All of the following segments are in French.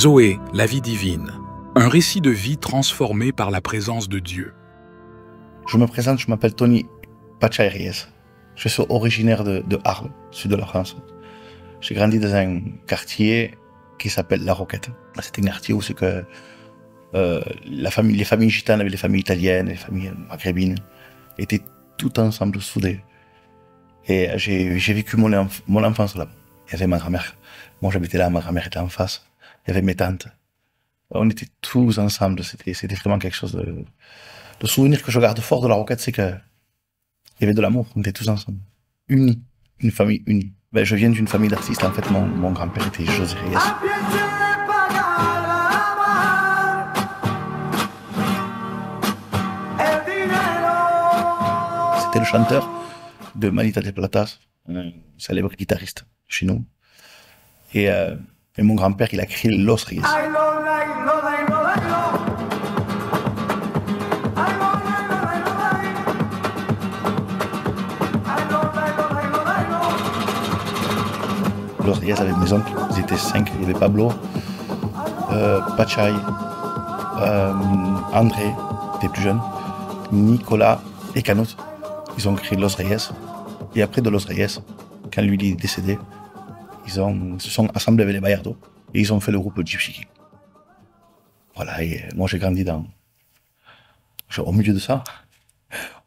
Zoé, la vie divine. Un récit de vie transformé par la présence de Dieu. Je me présente, je m'appelle Tony Pachay Reyes. Je suis originaire de Arles, sud de la France. J'ai grandi dans un quartier qui s'appelle La Roquette. C'est un quartier où c'est que les familles gitanes avec les familles italiennes, les familles maghrébines étaient toutes ensemble soudées. Et j'ai vécu mon enfance là. Il y avait ma grand-mère. Moi j'habitais là, ma grand-mère était en face. Il y avait mes tantes. On était tous ensemble. C'était vraiment quelque chose de... Le souvenir que je garde fort de La Roquette, c'est qu'il y avait de l'amour. On était tous ensemble. Unis. Une famille unie. Ben, je viens d'une famille d'artistes. En fait, mon grand-père était José Reyes. C'était le chanteur de Manita de Platas, un célèbre guitariste chez nous. Et mon grand-père, il a créé Los Reyes. Los Reyes avec mes oncles, ils étaient 5. Il y avait Pablo, Pachay, André, qui était plus jeune, Nicolas et Canut. Ils ont créé Los Reyes. Et après de Los Reyes, quand lui est décédé, ils se sont assemblés avec les Bayardo et ils ont fait le groupe Gypsy King. Voilà, et moi j'ai grandi au milieu de ça.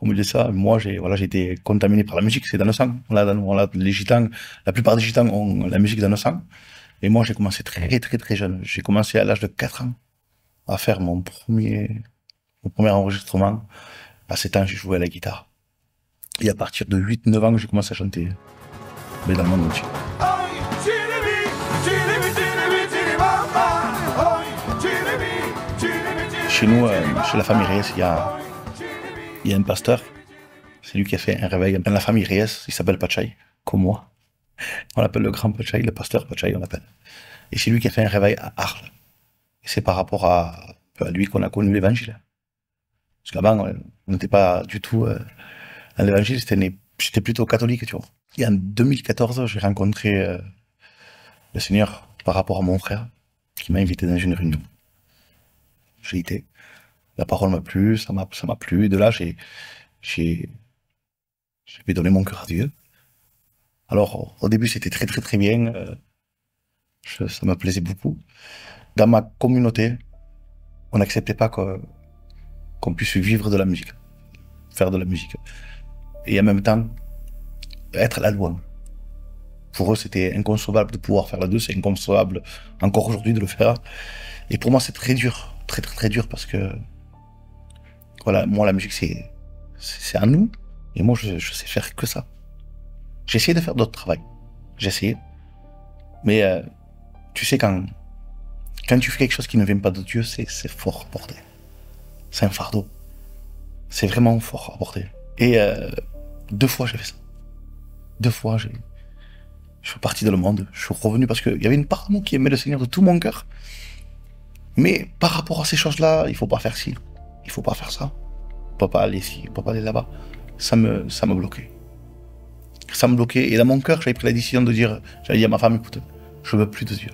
Au milieu de ça, moi j'ai été contaminé par la musique, c'est dans le sang. Les gitans, la plupart des gitans ont la musique dans le sang. Et moi j'ai commencé très jeune. J'ai commencé à l'âge de 4 ans à faire mon premier enregistrement. À 7 ans, j'ai joué à la guitare. Et à partir de 8-9 ans, j'ai commencé à chanter, mais dans le monde entier. Chez nous, chez la famille Reyes, il y a un pasteur. C'est lui qui a fait un réveil dans la famille Reyes. Il s'appelle Pachay, comme moi. On l'appelle le grand Pachay, le pasteur Pachay, on l'appelle. Et c'est lui qui a fait un réveil à Arles. Et c'est par rapport à lui qu'on a connu l'évangile. Parce qu'avant, on n'était pas du tout dans l'évangile, j'étais plutôt catholique, tu vois. Et en 2014, j'ai rencontré le Seigneur par rapport à mon frère, qui m'a invité dans une réunion. J'ai été. La parole m'a plu, ça m'a plu. Et de là, j'ai donné mon cœur à Dieu. Alors, au début, c'était très bien. Ça me plaisait beaucoup. Dans ma communauté, on n'acceptait pas qu'on puisse vivre de la musique, faire de la musique. Et en même temps, être la loi. Pour eux, c'était inconcevable de pouvoir faire la deux, c'est inconcevable encore aujourd'hui de le faire. Et pour moi, c'est très dur, très dur, parce que, voilà, moi, la musique, c'est à nous, et moi, je sais faire que ça. J'ai essayé de faire d'autres travails, j'ai essayé, mais tu sais, quand tu fais quelque chose qui ne vient pas de Dieu, c'est fort à porter. C'est un fardeau. C'est vraiment fort à porter. Et 2 fois, j'ai fait ça. 2 fois, je suis parti dans le monde, je suis revenu parce qu'il y avait une part de moi qui aimait le Seigneur de tout mon cœur. Mais par rapport à ces choses-là, il faut pas faire ci, il faut pas faire ça. On peut pas aller ici, on peut pas aller là-bas. Ça me bloquait. Ça me bloquait. Et dans mon cœur, j'avais pris la décision de dire, j'avais dit à ma femme, écoute, je veux plus de Dieu.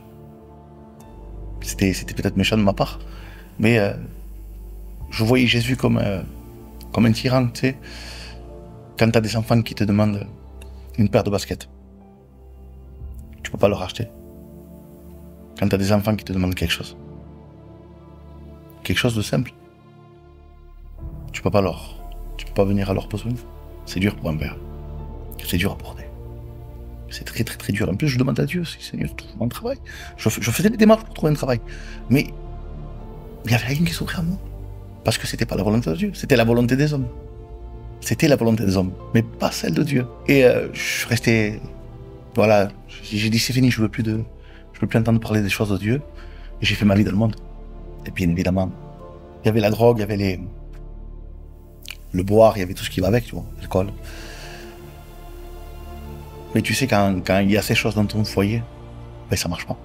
C'était peut-être méchant de ma part, mais je voyais Jésus comme un tyran, tu sais. Quand t'as des enfants qui te demandent une paire de baskets, tu peux pas leur acheter. Quand t'as des enfants qui te demandent quelque chose de simple, tu peux pas venir à leurs besoins. C'est dur pour un père. C'est dur à porter. C'est très dur. En plus, je demande à Dieu, Seigneur, trouve un travail. Je faisais des démarches pour trouver un travail. Mais il y avait rien qui s'ouvrait à moi. Parce que c'était pas la volonté de Dieu, c'était la volonté des hommes. C'était la volonté des hommes, mais pas celle de Dieu. Et je suis resté... Voilà, j'ai dit c'est fini, je veux plus entendre parler des choses de Dieu. Et j'ai fait ma vie dans le monde. Et bien évidemment, il y avait la drogue, il y avait le boire, il y avait tout ce qui va avec, tu vois, l'alcool. Mais tu sais, quand il y a ces choses dans ton foyer, ben ça marche pas.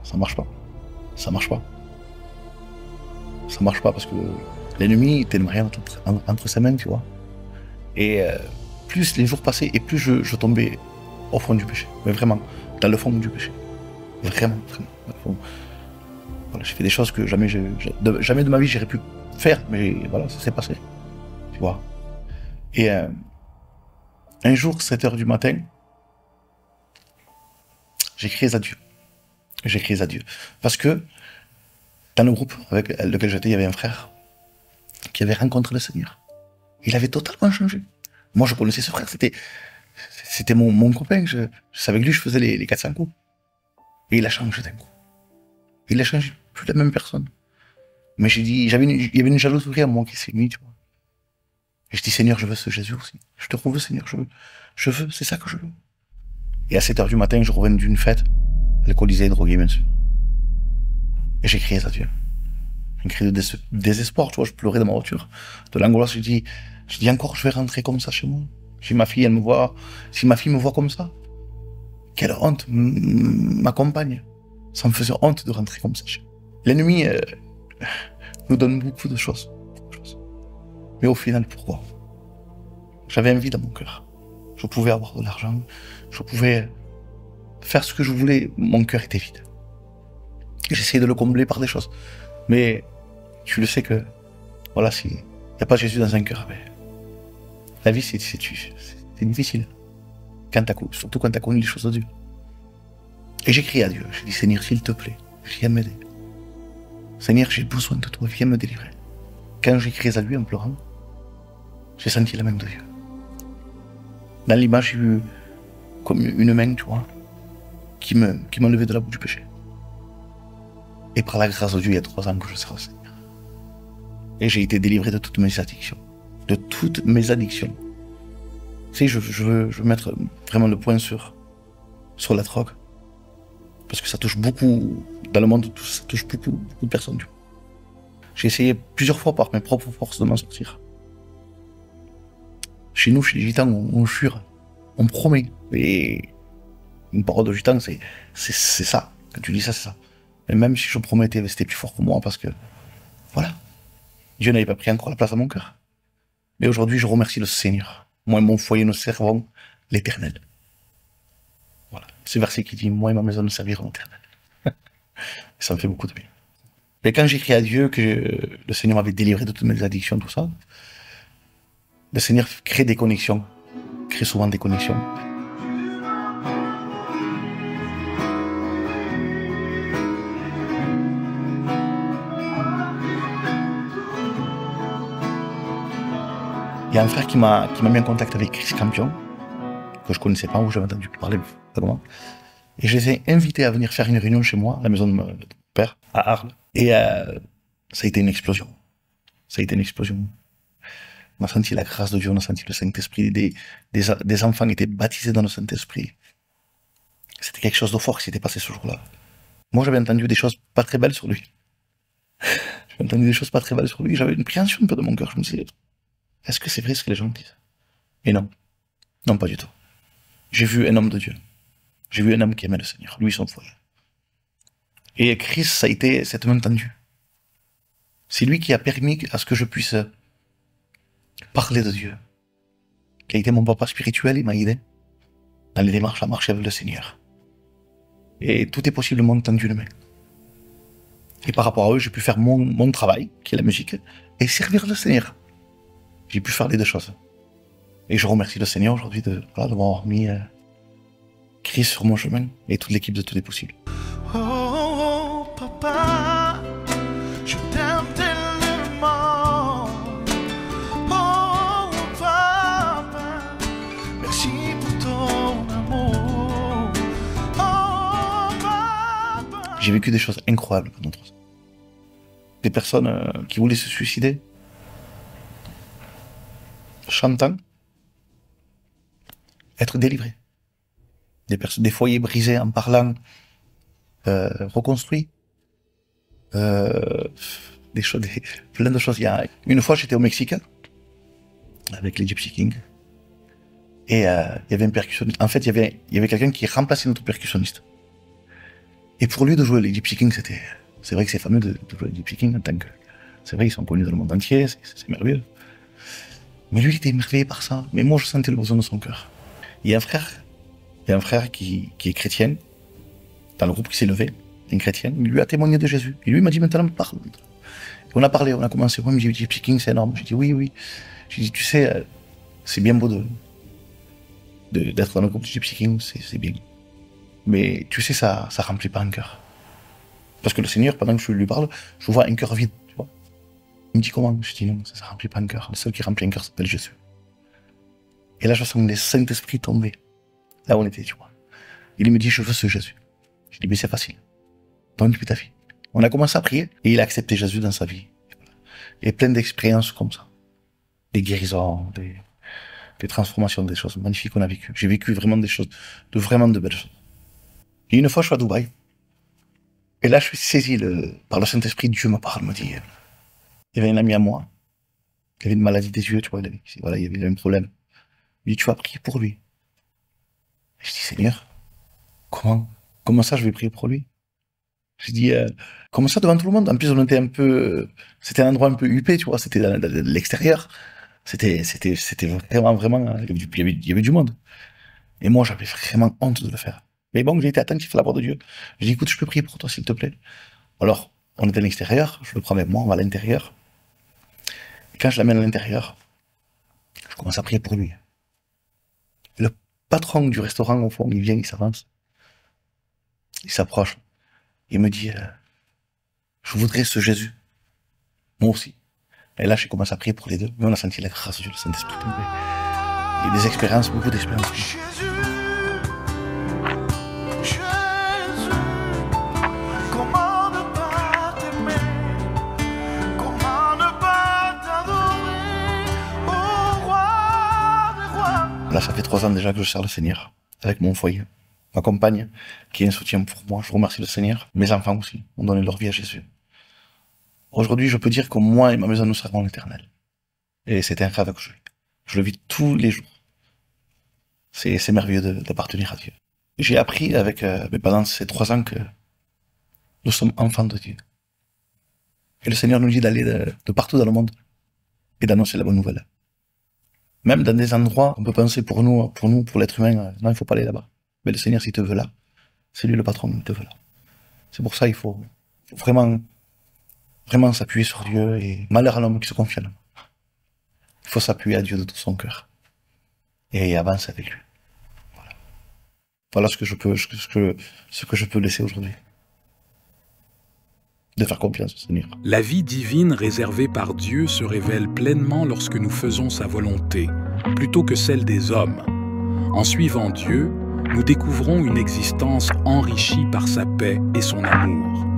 Ça marche pas. Ça marche pas. Ça marche pas parce que l'ennemi était rien entre ses mains, tu vois. Et plus les jours passaient et plus je tombais au fond du péché. Mais vraiment, dans le fond du péché. Vraiment, dans le fond. Voilà, j'ai fait des choses que jamais de ma vie j'aurais pu faire, mais voilà, ça s'est passé. Tu vois. Et un jour, 7 h du matin, j'ai crié à Dieu. J'ai crié à Dieu. Parce que dans le groupe avec lequel j'étais, il y avait un frère qui avait rencontré le Seigneur. Il avait totalement changé. Moi, je connaissais ce frère, c'était mon copain. C'est avec lui que je faisais les 400 coups. Et il a changé d'un coup. Il a changé, plus la même personne. Mais j'ai dit, il y avait une jalousie en moi qui s'est mise, tu vois. Et je dis, Seigneur, je veux ce Jésus aussi. Je te veux, Seigneur, je veux, c'est ça que je veux. Et à 7 h du matin, je revenais d'une fête, alcoolisé et drogué, bien sûr. Et j'ai crié à Dieu. Un cri de désespoir, tu vois, je pleurais dans ma voiture. De l'angoisse, je dis encore, je vais rentrer comme ça chez moi. Si ma fille, si ma fille me voit comme ça, quelle honte, ma compagne. Ça me faisait honte de rentrer comme ça chez moi. L'ennemi nous donne beaucoup de choses. Mais au final, pourquoi? J'avais un vide dans mon cœur. Je pouvais avoir de l'argent, je pouvais faire ce que je voulais, mon cœur était vide. J'essayais de le combler par des choses. Mais tu le sais que, voilà, s'il n'y a pas Jésus dans un cœur, ben, la vie c'est difficile. Surtout quand tu as connu les choses de Dieu. Et j'ai crié à Dieu, j'ai dit, Seigneur, s'il te plaît, viens m'aider. Seigneur, j'ai besoin de toi, viens me délivrer. Quand j'ai crié à lui en pleurant, j'ai senti la main de Dieu. Dans l'image, j'ai vu comme une main, tu vois, qui m'a levé de la boue du péché. Et par la grâce de Dieu, il y a 3 ans que je sers au Seigneur. Et j'ai été délivré de toutes mes addictions. De toutes mes addictions. Tu sais, je veux mettre vraiment le point sur la drogue. Parce que ça touche beaucoup, dans le monde, ça touche beaucoup de personnes. J'ai essayé plusieurs fois par mes propres forces de m'en sortir. Chez nous, chez les gitans, on jure, on promet. Et une parole de gitan, c'est ça. Quand tu dis ça, c'est ça. Et même si je promettais, c'était plus fort que moi parce que, voilà, Dieu n'avait pas pris encore la place à mon cœur. Mais aujourd'hui, je remercie le Seigneur. Moi et mon foyer, nous servons l'Éternel. Voilà. Ce verset qui dit, moi et ma maison, nous servirons l'Éternel. Ça me fait beaucoup de bien. Et quand j'ai crié à Dieu que le Seigneur m'avait délivré de toutes mes addictions, tout ça, le Seigneur crée des connexions, crée souvent des connexions. Il y a un frère qui m'a mis en contact avec Chris Campion, que je connaissais pas, où j'avais entendu parler vaguement. Et je les ai invités à venir faire une réunion chez moi, à la maison de mon père, à Arles. Et ça a été une explosion. Ça a été une explosion. On a senti la grâce de Dieu, on a senti le Saint-Esprit. Des enfants étaient baptisés dans le Saint-Esprit. C'était quelque chose de fort qui s'était passé ce jour-là. Moi, j'avais entendu des choses pas très belles sur lui. J'avais entendu des choses pas très belles sur lui. J'avais une préhension un peu de mon cœur. Je me disais, est-ce que c'est vrai ce que les gens disent? Et non. Non, pas du tout. J'ai vu un homme de Dieu. J'ai vu un homme qui aimait le Seigneur, lui et son foyer. Et Chris, ça a été cette main tendue. C'est lui qui a permis à ce que je puisse parler de Dieu. Qui a été mon papa spirituel, il m'a aidé dans les démarches à marcher avec le Seigneur. Et tout est possiblement tendu une main. Et par rapport à eux, j'ai pu faire mon travail, qui est la musique, et servir le Seigneur. J'ai pu faire les deux choses. Et je remercie le Seigneur aujourd'hui de m'avoir mis Chris sur mon chemin et toute l'équipe de Tout est possible. Oh, papa, je t'aime tellement. Oh, papa, merci pour ton amour. Oh, papa. J'ai vécu des choses incroyables pendant 3 ans. Des personnes qui voulaient se suicider, chantant, être délivrés. Des foyers brisés en parlant, reconstruits. Plein de choses. Une fois, j'étais au Mexique avec les Gypsy Kings. Et il y avait un percussionniste. En fait, il y avait quelqu'un qui remplaçait notre percussionniste. Et pour lui, de jouer les Gypsy Kings, c'est vrai que c'est fameux de jouer les Gypsy Kings en tant que... C'est vrai, ils sont connus dans le monde entier, c'est merveilleux. Mais lui, il était émerveillé par ça. Mais moi, je sentais le besoin de son cœur. Il y a un frère qui est chrétien, dans le groupe qui s'est levé. un chrétien, il lui a témoigné de Jésus. Et lui m'a dit maintenant, parle. On a parlé, on a commencé. Moi, il me dit, Gypsy King, c'est énorme. J'ai dit, oui, oui. J'ai dit, tu sais, c'est bien beau d'être dans le groupe de Gypsy King, c'est bien. Mais tu sais, ça remplit pas un cœur. Parce que le Seigneur, pendant que je lui parle, je vois un cœur vide, tu vois. Il me dit comment? Je dis non, ça remplit pas un cœur. Le seul qui remplit un cœur s'appelle Jésus. Et là, je sens le Saint-Esprit tomber. Là où on était, tu vois. Il me dit, je veux ce Jésus. Je dis, mais c'est facile. Donne depuis ta vie. On a commencé à prier et il a accepté Jésus dans sa vie. Et plein d'expériences comme ça. Des guérisons, des transformations, des choses magnifiques qu'on a vécues. J'ai vécu vraiment des choses, vraiment de belles choses. Et une fois, je suis à Dubaï. Et là, je suis saisi par le Saint-Esprit. Dieu me parle, me dit, il y avait un ami à moi. Il avait une maladie des yeux, tu vois. Il avait un problème. Il dit, tu vas prier pour lui. Et je dis, Seigneur, comment ça je vais prier pour lui? J'ai dit, comment ça devant tout le monde? En plus, on était c'était un endroit un peu huppé, tu vois, c'était de l'extérieur. C'était vraiment, il y avait du monde. Et moi, j'avais vraiment honte de le faire. Mais bon, j'ai été attentif à la voix de Dieu. J'ai dit, écoute, je peux prier pour toi, s'il te plaît. Alors, on était à l'extérieur, je le prends avec moi, on va à l'intérieur. Et quand je l'amène à l'intérieur, je commence à prier pour lui. Et le patron du restaurant, au fond, il vient, il s'avance. Il s'approche. Il me dit, je voudrais ce Jésus. Moi aussi. Et là, j'ai commencé à prier pour les deux. Mais on a senti la grâce de Dieu, le Saint-Esprit tomber. Il y a des expériences, beaucoup d'expériences. Jésus, Jésus, comment ne pas t'aimer, comment ne pas t'adorer, ô roi des rois. Là, ça fait 3 ans déjà que je sers le Seigneur, avec mon foyer. Ma compagne, qui est un soutien pour moi, je remercie le Seigneur. Mes enfants aussi, ont donné leur vie à Jésus. Aujourd'hui, je peux dire que moi et ma maison, nous servons l'Éternel. Et c'est un rêve que je vis. Je le vis tous les jours. C'est merveilleux d'appartenir à Dieu. J'ai appris pendant ces 3 ans que nous sommes enfants de Dieu. Et le Seigneur nous dit d'aller de partout dans le monde et d'annoncer la bonne nouvelle. Même dans des endroits, on peut penser pour l'être humain, non, il faut pas aller là-bas. Mais le Seigneur, s'il te veut là, c'est lui le patron, il te veut là. C'est pour ça qu'il faut vraiment s'appuyer sur Dieu et malheur à l'homme qui se confie à l'homme. Il faut s'appuyer à Dieu de tout son cœur et avancer avec lui. Voilà ce que je peux laisser aujourd'hui. De faire confiance au Seigneur. La vie divine réservée par Dieu se révèle pleinement lorsque nous faisons sa volonté, plutôt que celle des hommes. En suivant Dieu, nous découvrons une existence enrichie par sa paix et son amour.